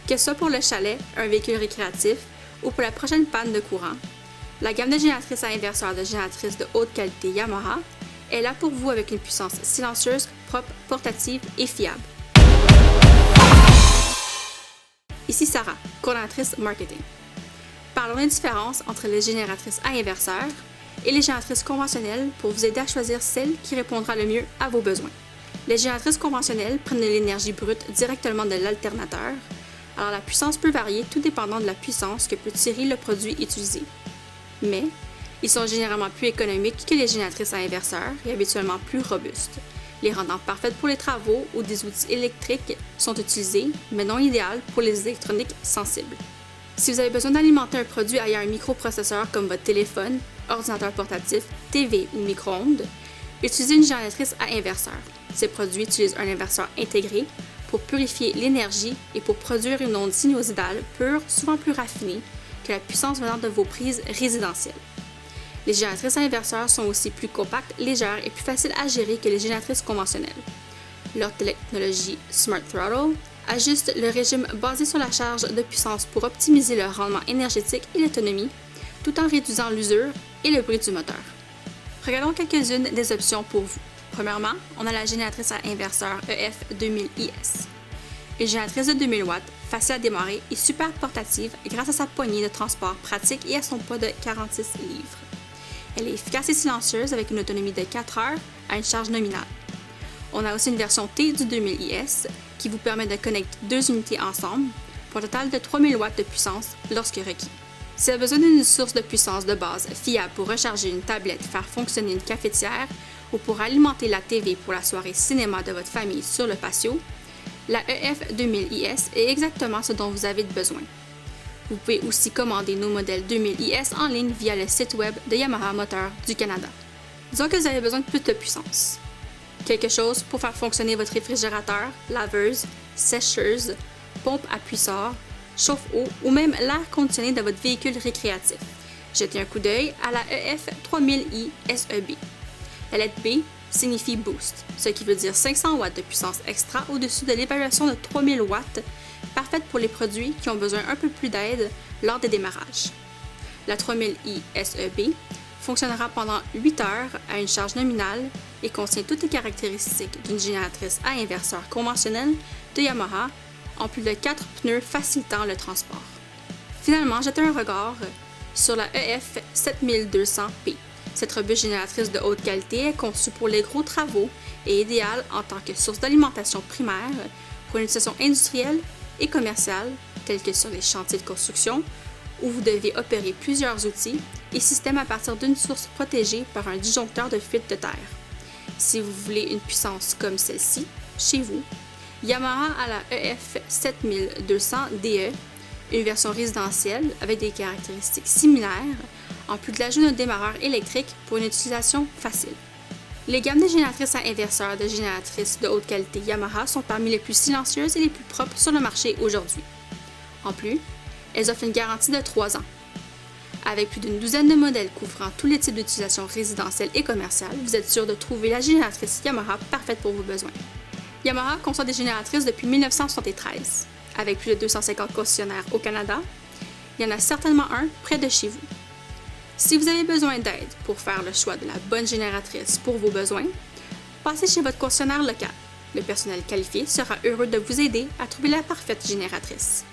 Que ce soit pour le chalet, un véhicule récréatif ou pour la prochaine panne de courant, la gamme de génératrices à inverseur de génératrices de haute qualité Yamaha est là pour vous avec une puissance silencieuse, propre, portative et fiable. Ici Sarah, coordonnatrice marketing. Parlons des différences entre les génératrices à inverseur et les génératrices conventionnelles pour vous aider à choisir celle qui répondra le mieux à vos besoins. Les génératrices conventionnelles prennent de l'énergie brute directement de l'alternateur, alors la puissance peut varier tout dépendant de la puissance que peut tirer le produit utilisé. Mais ils sont généralement plus économiques que les génératrices à inverseur et habituellement plus robustes, les rendant parfaites pour les travaux où des outils électriques sont utilisés, mais non idéales pour les électroniques sensibles. Si vous avez besoin d'alimenter un produit ayant un microprocesseur comme votre téléphone, ordinateur portatif, TV ou micro-ondes, utilisez une génératrice à inverseur. Ces produits utilisent un inverseur intégré pour purifier l'énergie et pour produire une onde sinusoïdale pure, souvent plus raffinée que la puissance venant de vos prises résidentielles. Les génératrices à inverseur sont aussi plus compactes, légères et plus faciles à gérer que les génératrices conventionnelles. Leur technologie Smart Throttle ajuste le régime basé sur la charge de puissance pour optimiser le rendement énergétique et l'autonomie, tout en réduisant l'usure et le bruit du moteur. Regardons quelques-unes des options pour vous. Premièrement, on a la génératrice à inverseur EF 2000IS. Une génératrice de 2000 watts, facile à démarrer et super portative grâce à sa poignée de transport pratique et à son poids de 46 livres. Elle est efficace et silencieuse avec une autonomie de 4 heures à une charge nominale. On a aussi une version T du 2000IS qui vous permet de connecter deux unités ensemble pour un total de 3000 watts de puissance lorsque requis. Si vous avez besoin d'une source de puissance de base fiable pour recharger une tablette, faire fonctionner une cafetière ou pour alimenter la TV pour la soirée cinéma de votre famille sur le patio, la EF 2000IS est exactement ce dont vous avez besoin. Vous pouvez aussi commander nos modèles 2000IS en ligne via le site web de Yamaha Moteur du Canada. Disons que vous avez besoin de plus de puissance. Quelque chose pour faire fonctionner votre réfrigérateur, laveuse, sécheuse, pompe à puisseur, chauffe-eau ou même l'air conditionné de votre véhicule récréatif. Jetez un coup d'œil à la EF 3000i SEB. La lettre B signifie Boost, ce qui veut dire 500 watts de puissance extra au-dessus de l'évaluation de 3000 watts, parfaite pour les produits qui ont besoin un peu plus d'aide lors des démarrages. La 3000i SEB fonctionnera pendant 8 heures à une charge nominale et contient toutes les caractéristiques d'une génératrice à inverseur conventionnelle de Yamaha, en plus de 4 pneus facilitant le transport. Finalement, jetez un regard sur la EF 7200P. Cette robuste génératrice de haute qualité est conçue pour les gros travaux et idéale en tant que source d'alimentation primaire pour une utilisation industrielle et commerciale, telle que sur les chantiers de construction, où vous devez opérer plusieurs outils et systèmes à partir d'une source protégée par un disjoncteur de fuite de terre. Si vous voulez une puissance comme celle-ci, chez vous, Yamaha a la EF 7200DE, une version résidentielle avec des caractéristiques similaires, en plus de l'ajout d'un démarreur électrique pour une utilisation facile. Les gammes de génératrices à inverseur de génératrices de haute qualité Yamaha sont parmi les plus silencieuses et les plus propres sur le marché aujourd'hui. En plus, elles offrent une garantie de 3 ans. Avec plus d'une douzaine de modèles couvrant tous les types d'utilisation résidentielle et commerciale, vous êtes sûr de trouver la génératrice Yamaha parfaite pour vos besoins. Yamaha conçoit des génératrices depuis 1973. Avec plus de 250 concessionnaires au Canada, il y en a certainement un près de chez vous. Si vous avez besoin d'aide pour faire le choix de la bonne génératrice pour vos besoins, passez chez votre concessionnaire local. Le personnel qualifié sera heureux de vous aider à trouver la parfaite génératrice.